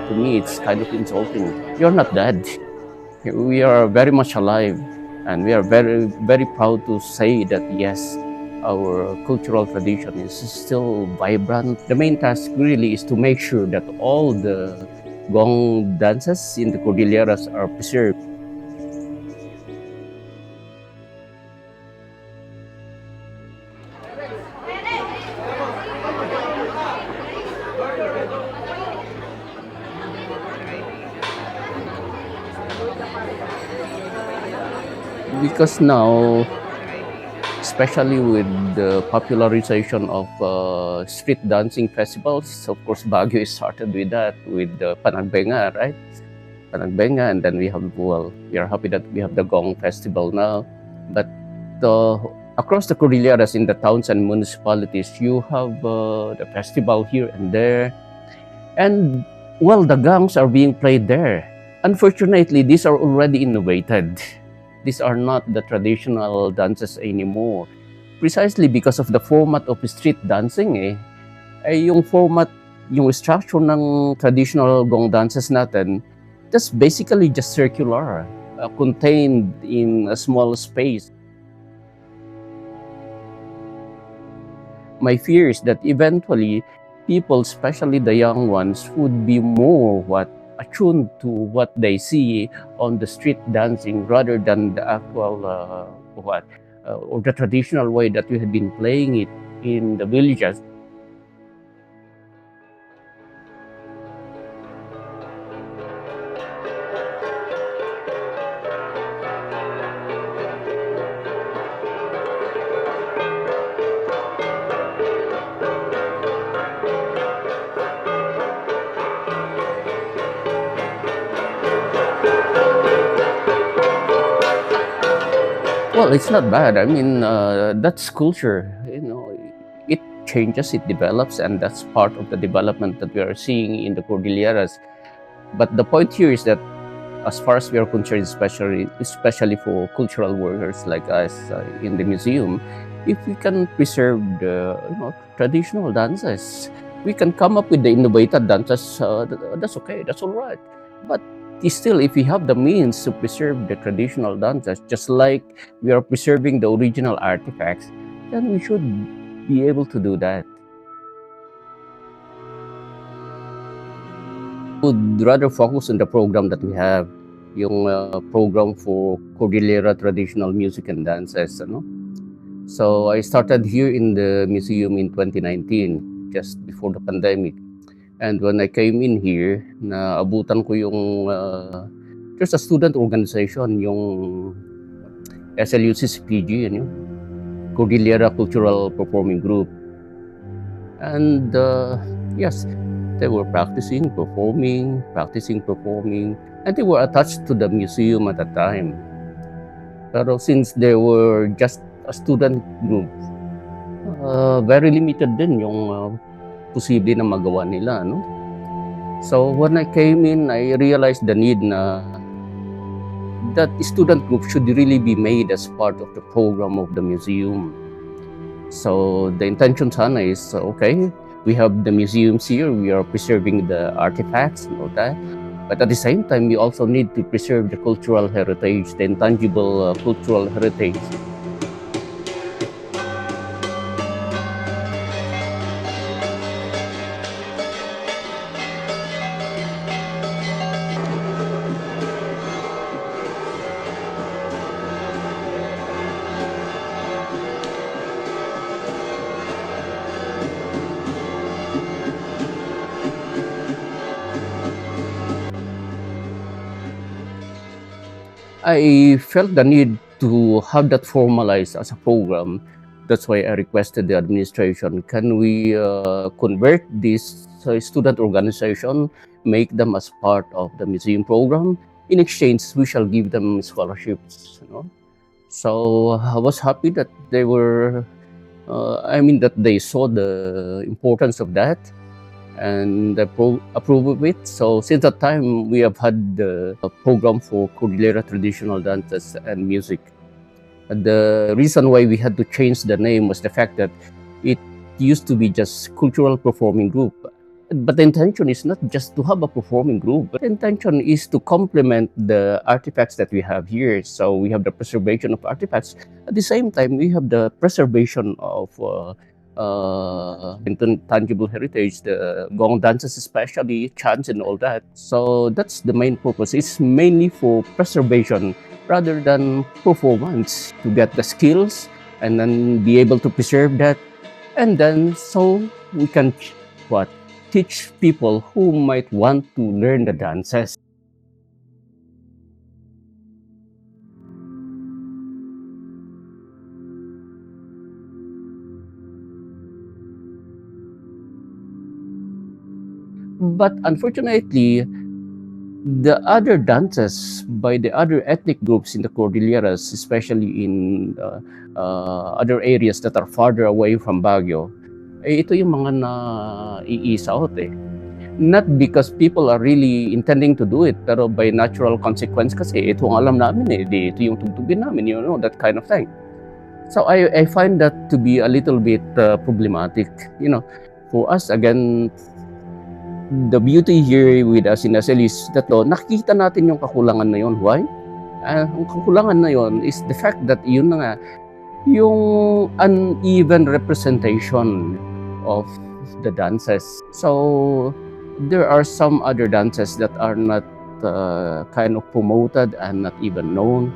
to me, it's kind of insulting. You're not dead. We are very much alive, and we are very, very proud to say that yes, our cultural tradition is still vibrant. The main task really is to make sure that all the gong dances in the Cordilleras are preserved. Because now, especially with the popularization of street dancing festivals, of course, Baguio started with that, with the Panagbenga, right? Panagbenga, and then we have, well, we are happy that we have the Gong Festival now. But across the Cordilleras in the towns and municipalities, you have the festival here and there. And, well, the gongs are being played there. Unfortunately, these are already innovated. These are not the traditional dances anymore. Precisely because of the format of street dancing yung format, yung structure ng traditional gong dances natin, that's basically just circular, contained in a small space. My fear is that eventually, people, especially the young ones, would be more attuned to what they see on the street dancing rather than the actual or the traditional way that we had been playing it in the villages. Well, it's not bad. I mean, that's culture. It changes, it develops, and that's part of the development that we are seeing in the Cordilleras. But the point here is that, as far as we are concerned, especially for cultural workers like us in the museum, if we can preserve the traditional dances, we can come up with the innovative dances. That's okay. That's all right. But still, if we have the means to preserve the traditional dances, just like we are preserving the original artifacts, then we should be able to do that. Would rather focus on the program that we have, yung program for Cordillera Traditional Music and Dances. So I started here in the museum in 2019, just before the pandemic. And when I came in here, naabutan ko yung there's a student organization, yung SLU CCPG, Cordillera Cultural Performing Group. And yes, they were practicing, performing, and they were attached to the museum at that time. Pero since they were just a student group, very limited din yung posible na magawa nila, So when I came in, I realized the need that student group should really be made as part of the program of the museum. So the intention sana is, okay, we have the museums here, we are preserving the artifacts and all that, but at the same time, we also need to preserve the cultural heritage, the intangible cultural heritage. I felt the need to have that formalized as a program. That's why I requested the administration, can we convert this student organization, make them as part of the museum program? In exchange, we shall give them scholarships. So I was happy that they were, that they saw the importance of that and approve of it. So since that time, we have had a program for Cordillera Traditional Dances and Music. And the reason why we had to change the name was the fact that it used to be just Cultural Performing Group. But the intention is not just to have a performing group, but the intention is to complement the artifacts that we have here. So we have the preservation of artifacts. At the same time, we have the preservation of intangible heritage, the gong dances, especially chants and all that. So that's the main purpose. It's mainly for preservation rather than performance, to get the skills and then be able to preserve that, and then so we can what teach people who might want to learn the dances. But unfortunately, the other dances by the other ethnic groups in the Cordilleras, especially in other areas that are farther away from Baguio, ito yung mga na-iisa out eh. Not because people are really intending to do it, pero by natural consequence kasi ito ang alam namin eh, ito yung tugtugin namin, that kind of thing. So I find that to be a little bit problematic. For us, again, the beauty here with us in SLU is that nakikita natin yung kakulangan na yun. Why? Ang kakulangan na yun is the fact that yun na nga, yung uneven representation of the dances. So there are some other dances that are not kind of promoted and not even known.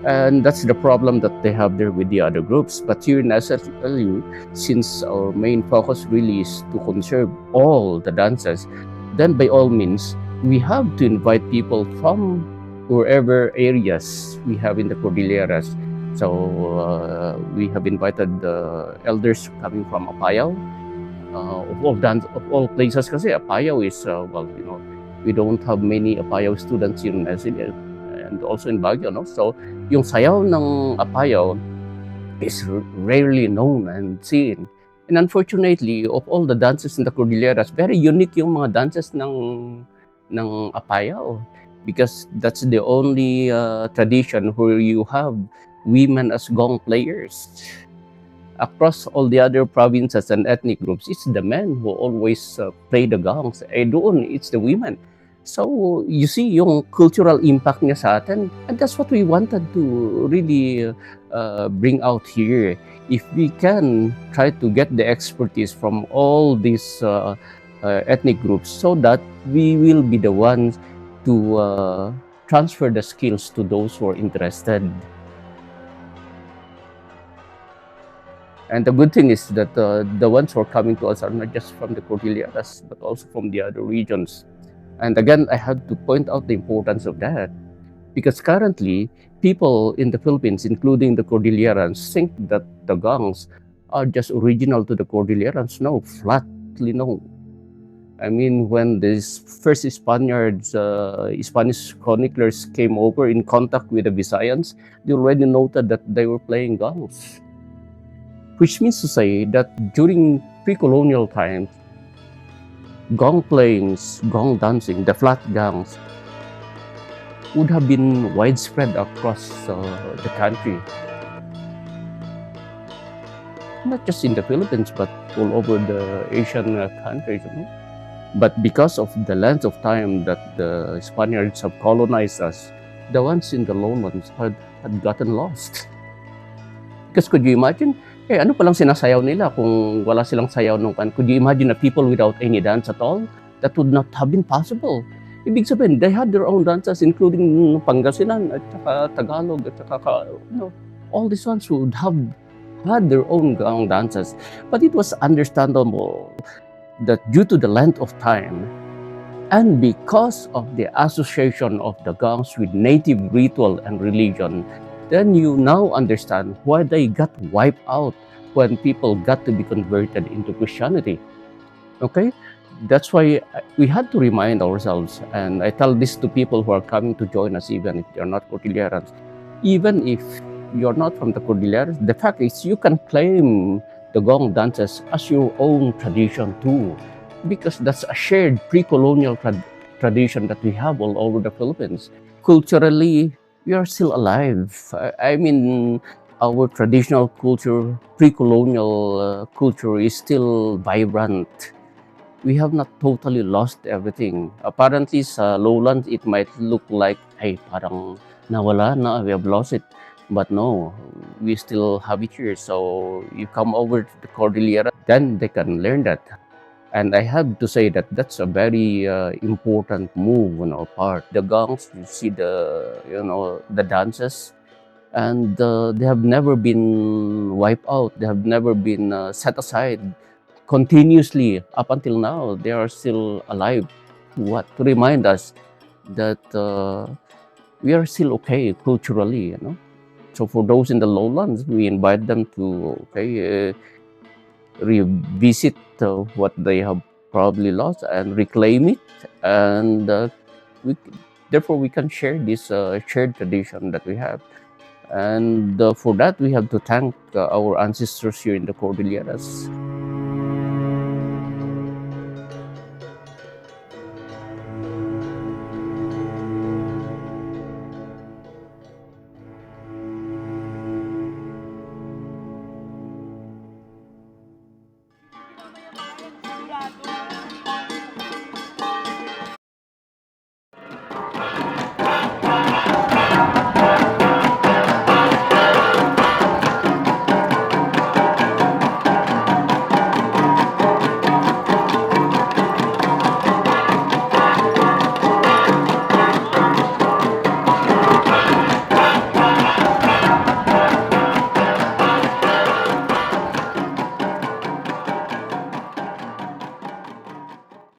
And that's the problem that they have there with the other groups. But here in SLU, since our main focus really is to conserve all the dances, then by all means, we have to invite people from wherever areas we have in the Cordilleras. So we have invited the elders coming from Apayao, of all places kasi Apayao is, we don't have many Apayao students here in SLU and also in Baguio, no? So yung sayaw ng Apayao is rarely known and seen. And unfortunately, of all the dances in the Cordilleras, very unique yung mga dances ng Apayao, because that's the only tradition where you have women as gong players. Across all the other provinces and ethnic groups, it's the men who always play the gongs. Doon, it's the women. So you see yung cultural impact niya sa atin, and that's what we wanted to really bring out here. If we can try to get the expertise from all these ethnic groups, so that we will be the ones to transfer the skills to those who are interested. And the good thing is that the ones who are coming to us are not just from the Cordilleras, but also from the other regions. And again, I had to point out the importance of that, because currently, people in the Philippines, including the Cordillerans, think that the gongs are just original to the Cordillerans. No, flatly no. I mean, when these first Spaniards, Spanish chroniclers came over in contact with the Visayans, they already noted that they were playing gongs. Which means to say that during pre-colonial times, gong playings, gong dancing, the flat gongs, would have been widespread across the country. Not just in the Philippines, but all over the Asian countries. But because of the length of time that the Spaniards have colonized us, the ones in the lowlands had gotten lost. Because could you imagine? Ano palang sinasayaw nila kung wala silang sayaw nung kan? Could you imagine a people without any dance at all? That would not have been possible. Ibig sabihin, they had their own dances, including Pangasinan, at saka Tagalog, at saka, all these ones would have had their own gong dances. But it was understandable that due to the length of time, and because of the association of the gongs with native ritual and religion, then you now understand why they got wiped out when people got to be converted into Christianity. Okay? That's why we had to remind ourselves, and I tell this to people who are coming to join us, even if they're not Cordillerans. Even if you're not from the Cordilleras, the fact is you can claim the gong dances as your own tradition too, because that's a shared pre-colonial tradition that we have all over the Philippines. Culturally, we are still alive. I mean, our traditional culture, pre-colonial culture is still vibrant. we have not totally lost everything. Apparently, sa lowlands, it might look like, hey, parang nawala na, we have lost it. But no, we still have it here. So you come over to the Cordillera, then they can learn that. And I have to say that that's a very important move on our part. The gongs, you see the dances, and they have never been wiped out. They have never been set aside continuously up until now. They are still alive. What to remind us that we are still okay culturally. So for those in the lowlands, we invite them to revisit what they have probably lost and reclaim it, and we, therefore we can share this shared tradition that we have. And for that, we have to thank our ancestors here in the Cordilleras.